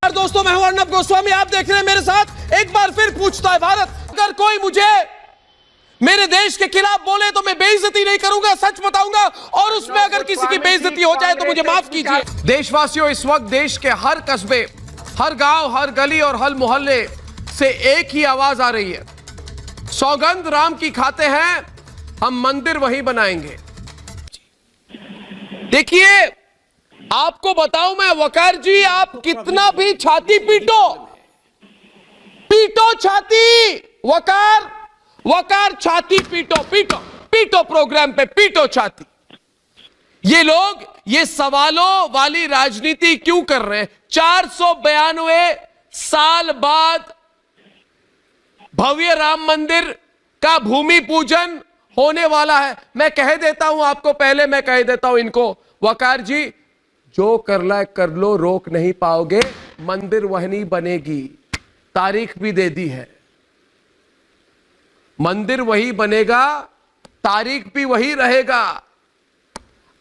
दोस्तों, मैं हूं अर्नब गोस्वामी, आप देख रहे हैं मेरे साथ। एक बार फिर पूछता है भारत, अगर कोई मुझे मेरे देश के खिलाफ बोले तो मैं बेइज्जती नहीं करूंगा, सच बताऊंगा, और उसमें अगर किसी की बेइज्जती हो जाए तो मुझे माफ कीजिए। देशवासियों, इस वक्त देश के हर कस्बे, हर गांव, हर गली और हर मोहल्ले से एक ही आवाज आ रही है, सौगंध राम की खाते हैं, हम मंदिर वहीं बनाएंगे। देखिए, आपको बताऊं मैं, वकार जी, आप कितना भी छाती पीटो छाती, वकार छाती पीटो प्रोग्राम पे पीटो छाती। ये लोग ये सवालों वाली राजनीति क्यों कर रहे हैं? 492 साल बाद भव्य राम मंदिर का भूमि पूजन होने वाला है। मैं कह देता हूं आपको, पहले मैं कह देता हूं इनको, वकार जी, जो करना है कर लो, रोक नहीं पाओगे, मंदिर वहीं बनेगी। तारीख भी दे दी है, मंदिर वही बनेगा, तारीख भी वही रहेगा।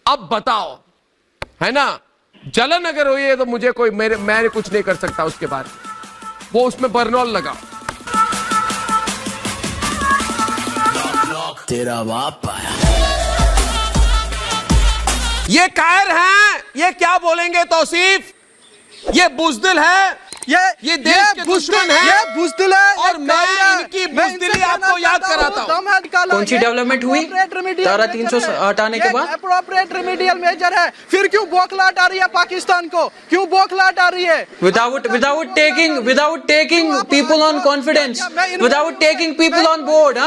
अब बताओ, है ना? जलन अगर हुई है तो मुझे कोई मैं कुछ नहीं कर सकता उसके बारे में, वो उसमें बर्नौल लगा। तेरा बाप आया। ये कायर हैं, ये क्या बोलेंगे तौसीफ, ये बुज़दिल है, ये देश के दुश्मन है, ये बुज़दिल है, और मैं इनकी बुज़दिली आपको याद कराता हूं। कौन सी डेवलपमेंट हुई धारा 300 हटाने के बाद? अप्रोप्रिएट रेमेडियल मेजर है। फिर क्यों बौखलाहट आ रही है पाकिस्तान को? क्यों बौखलाहट आ रही है? Without taking people on confidence, without taking people on board,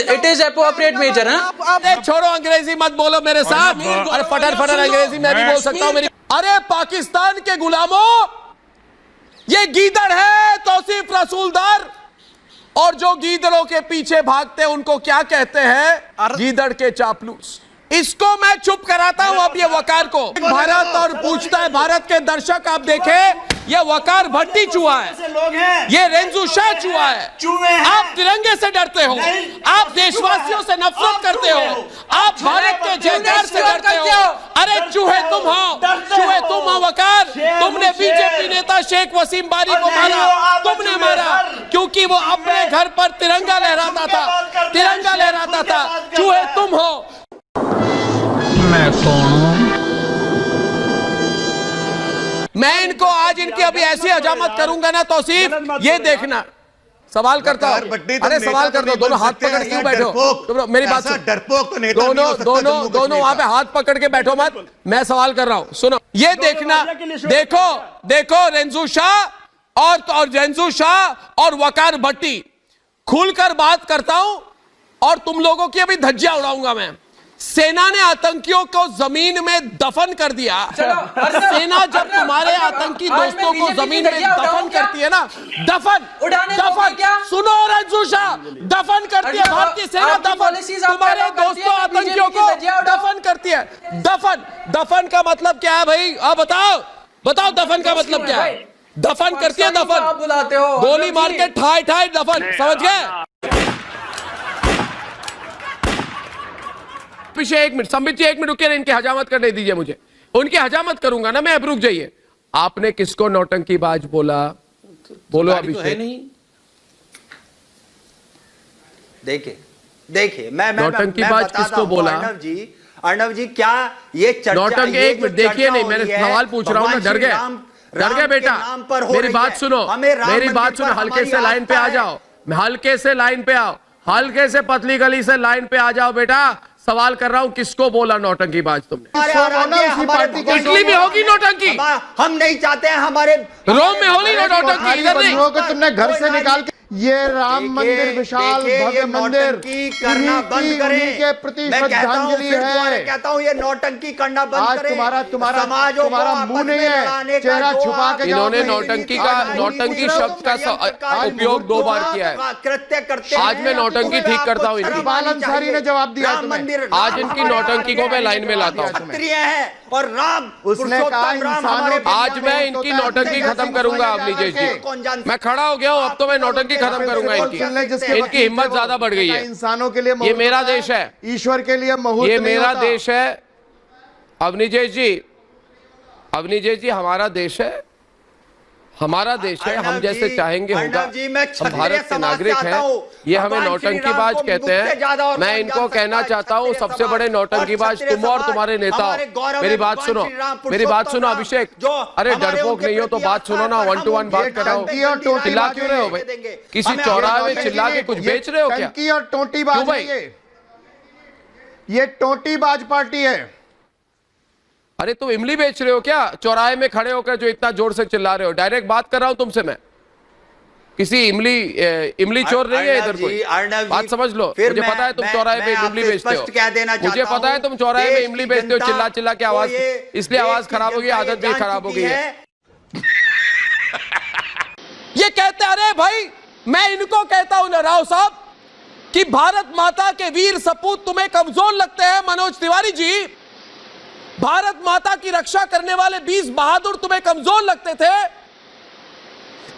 it is appropriate measure, अब छोड़ो, अंग्रेजी मत बोलो मेरे साथ। अरे फटर अंग्रेजी मैं भी बोल सकता हूं मेरी। अरे पाकिस्तान के गुलामों, ये गीदड़ है तौसीफ रसूलदार, और जो गीदड़ों के पीछे भागते हैं उनको क्या कहते हैं? गीदड़ के चापलूस। इसको मैं चुप कराता हूं अब ये वकार को। भारत और पूछता है, भारत के दर्शक आप देखें, ये वकार भट्टी चूहा है, ये रेंजू शाह चूहा है। आप तिरंगे से डरते हो, आप देशवासियों से नफरत करते हो, आप भारत के जयकार से डरते हो। अरे चूहे तुम हो वकार। तुमने बीजेपी नेता शेख वसीम बारी को मारा, तुमने मारा क्योंकि वो अपने घर पर तिरंगा लहराता था। चूहे तुम हो। मैं कौन हूं? मैं इनको आज इनकी अभी ऐसी हजामत करूंगा ना तौसीफ, ये देखना। सवाल करता हूं, अरे सवाल कर दो, दोनों हाथ पकड़ क्यों बैठो? मेरी बात सुन, डरपोक तो नेता नहीं हो सकता। दोनों वहां पे हाथ पकड़ के बैठो मत, मैं सवाल कर रहा हूं, सुनो। ये देखना, देखो रेंजू शाह और वकार भट्टी, खुलकर बात करता हूं और तुम लोगों की अभी धज्जियां उड़ाऊंगा मैं। सेना ने आतंकियों को जमीन में दफन कर दिया। सेना जब तुम्हारे आतंकी दोस्तों को जमीन में दफन करती है ना, दफन सुनो रंजू शाह, दफन करती है भारतीय सेना, दफन तुम्हारे दोस्तों आतंकियों को दफन करती है। दफन का मतलब क्या है भाई? अब बताओ दफन का मतलब क्या है? दफन करती है, दफन बुलाते हो, गोली मार के ठाई दफन, समझ गए? पीछे एक मिनट, संबित जी एक मिनट रुकिए, इनकी हजामत करने दीजिए मुझे, उनकी हजामत करूंगा ना मैं। अब रुक जाइए। आपने किसको नौटंकीबाज बोला? बोलो अभिषेक। तो नहीं, देखिए मैं नौटंकीबाज किसको बोला? अर्णव जी क्या ये चर्चा, नौटंकी, एक मिनट देखिए, नहीं मैंने सवाल पूछ रहा हूं ना, डर गए बेटा, मेरी बात सुनो, हल्के से लाइन पे आ जाओ, हल्के से लाइन पे आओ, हल्के से पतली गली से लाइन पे आ जाओ बेटा। सवाल कर रहा हूं, किसको बोला नौटंकीबाज तुमने? इटली में होगी नौटंकी, हम नहीं चाहते हैं हमारे रोम में होगी नौटंकी, इधर नहीं। तुमने घर से निकाल के ये राम मंदिर, विशाल भव्य मंदिर करना बंद करें के प्रति श्रद्धांजलि है। कहता हूं ये नौटंकी करना बंद करें। तुम्हारा मुंह नहीं है, चेहरा छुपा के इन्होंने नौटंकी शब्द का उपयोग 2 बार किया है। कृत्य करते, आज मैं नौटंकी ठीक करता हूं। इकबाल अंसारी ने जवाब दिया। आज इनकी नौटंकी को मैं लाइन में लाता हूं। क्षत्रिय है और राम, उसने कहा आज मैं इनकी नौटंकी खत्म करूंगा। अवनीश जी, मैं खड़ा हो गया हूं, अब तो मैं नौटंकी खत्म करूंगा। इनकी हिम्मत ज्यादा बढ़ गई है। इंसानों के लिए ये मेरा देश है, ईश्वर के लिए मुहूर्त ये मेरा देश है। अवनीश जी हमारा देश है, हमारा देश है, हम अर्नब जैसे जी, चाहेंगे होगा। अर्नब जी, मैं हम क्षत्रिय भारत के समाज नागरिक से आता हैं, हूं। ये हमें भगवान श्री नौटंकीबाज राम को कहते मुझसे ज्यादा हैं। और मैं कौन इनको जान कहना सकता है? चाहता हूँ, क्षत्रिय सबसे बड़े समाज नौटंकीबाज और तुम और क्षत्रिय तुम्हारे नेता हमारे गौरव हो। मेरी है बात भगवान सुनो, श्री राम मेरी बात सुनो पुरुषोत्तम अभिषेक। जो अरे हमारे डरपोक उनके नहीं हो तो प्रति बात सुनो ना, आस्था वन टू वन हम बात उनके कराओ। टंकी और टोटी चिल्ला क्यों रहे हो भाई? देंगे। किसी हमें चौराहे आगे में चिल्ला के कुछ बेच रहे हो क्या? टंकी और टोटीबाज क्यों भाई? नहीं है, ये टोटीबाज पार्टी है। अरे तुम इमली बेच रहे हो क्या चौराहे में खड़े होकर जो इतना जोर से चिल्ला रहे हो? डायरेक्ट बात कर रहा हूं तुमसे मैं। किसी इमली चोर नहीं है इधर कोई। बात समझ लो, मुझे पता है तुम चौराहे पे इमली बेचते हो। मुझे पता है तुम चौराहे में इमली बेचते हो, चिल्ला चिल्ला के आवाज, इसलिए आवाज खराब होगी, आदत भी खराब हो गई है। ये कहते अरे भाई, मैं इनको कहता हूं ना राव साहब कि भारत माता के वीर सपूत तुम्हें कमजोर लगते हैं मनोज तिवारी जी। भारत माता की रक्षा करने वाले 20 बहादुर तुम्हें कमजोर लगते थे।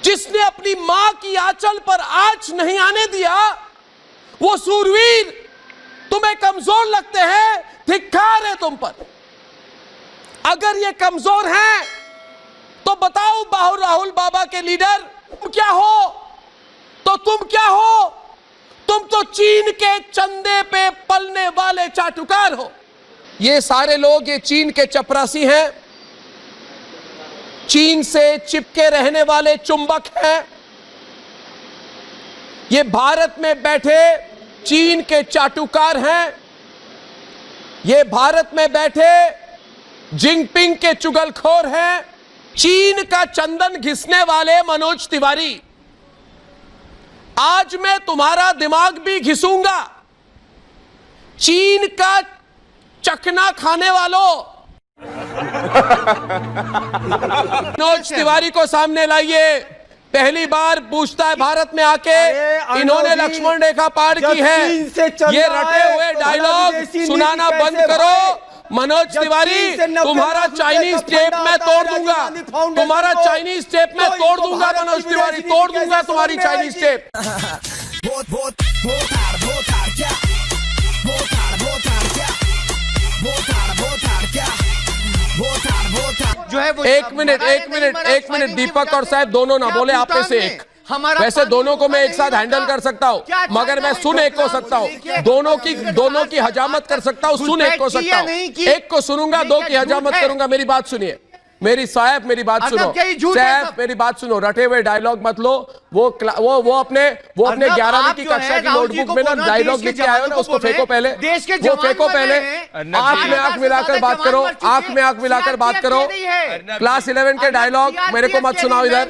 जिसने अपनी मां की आंचल पर आंच नहीं आने दिया, वो सूरवीर तुम्हें कमजोर लगते हैं। धिक्कार है तुम पर। अगर ये कमजोर हैं तो बताओ राहुल बाबा के लीडर तुम क्या हो? तुम क्या हो? तुम तो चीन के चंदे पे पलने वाले चाटुकार हो। ये सारे लोग ये चीन के चपरासी हैं, चीन से चिपके रहने वाले चुंबक हैं। ये भारत में बैठे चीन के चाटुकार हैं। ये भारत में बैठे जिनपिंग के चुगलखोर हैं। चीन का चंदन घिसने वाले मनोज तिवारी, आज मैं तुम्हारा दिमाग भी घिसूंगा। चीन का चखना खाने वालों, मनोज तिवारी को सामने लाइए। पहली बार पूछता है भारत में आके, इन्होंने लक्ष्मण रेखा पार की है। ये रटे हुए डायलॉग सुनाना बंद करो। मनोज तिवारी, तुम्हारा चाइनीज टेप मैं तोड़ दूंगा। तुम्हारा चाइनीज टेप मैं तोड़ दूंगा मनोज तिवारी, तोड़ दूंगा तुम्हारी चाइनीज टेप। जो है वो एक मिनट दीपक और साहब दोनों ना बोले, आप में से एक। वैसे दोनों को मैं एक साथ हैंडल कर सकता हूँ, मगर मैं सुन एक को सकता हूँ। दोनों की हजामत कर सकता हूँ, सुन एक को सकता हूँ। एक को सुनूंगा, दो की हजामत करूंगा। मेरी बात सुनिए, मेरी साहब मेरी बात सुनो, साहब मेरी बात सुनो। रटे हुए डायलॉग मत लो। वो अपने 11वीं की कक्षा की नोटबुक में ना डायलॉग लिख के आए हो ना, उसको फेंको पहले, वो फेंको पहले। आंख में आंख मिलाकर बात करो, आंख में आंख मिलाकर बात करो। क्लास 11 के डायलॉग मेरे को मत सुनाओ इधर।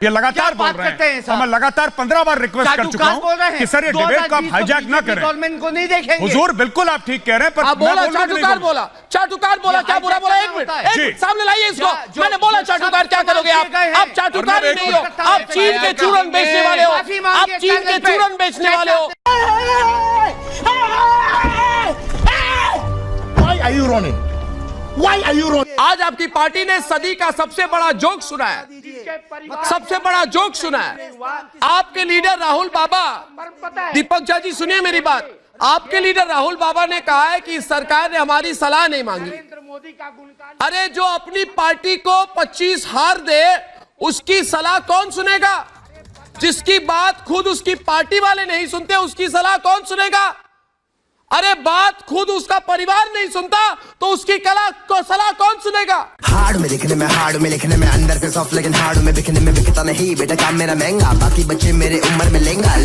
ये लगातार बोल रहे हैं, मैं लगातार 15 बार रिक्वेस्ट कर चुका हूं कि सर ये डिबेट को आप हाईजैक ना करें। गवर्नमेंट को नहीं देखेंगे। हुजूर बिल्कुल आप ठीक कह रहे हैं, पर आप बोला चाटुकार बोला, चाटुकार बोला, क्या बुरा बोला? एक मिनट सामने लाइए इसको। मैंने बोला चाटुकार, क्या करोगे आप? आप चाटुकार ही नहीं हो, आप चीन के चूरन बेचने वाले हो। आप चीन के चूरन बेचने वाले हो। Why are you running? Why are you running? आज आपकी पार्टी ने सदी का सबसे बड़ा जोक सुना है, सबसे बड़ा जोक सुना है। आपके लीडर राहुल बाबा, दीपक झा जी सुनिए मेरी बात। आपके लीडर राहुल बाबा ने कहा है कि सरकार ने हमारी सलाह नहीं मांगी। अरे जो अपनी पार्टी को 25 हार दे, उसकी सलाह कौन सुनेगा? जिसकी बात खुद उसकी पार्टी वाले नहीं सुनते, उसकी सलाह कौन सुनेगा? अरे बात खुद उसका परिवार नहीं सुनता तो उसकी सलाह कौन सुनेगा? हार्ड में दिखने में, हार्ड में लिखने में, अंदर से सॉफ्ट लेकिन हार्ड में बिकने में बिकता नहीं। बेटा काम मेरा महंगा, बाकी बच्चे मेरे उम्र में लेंगा।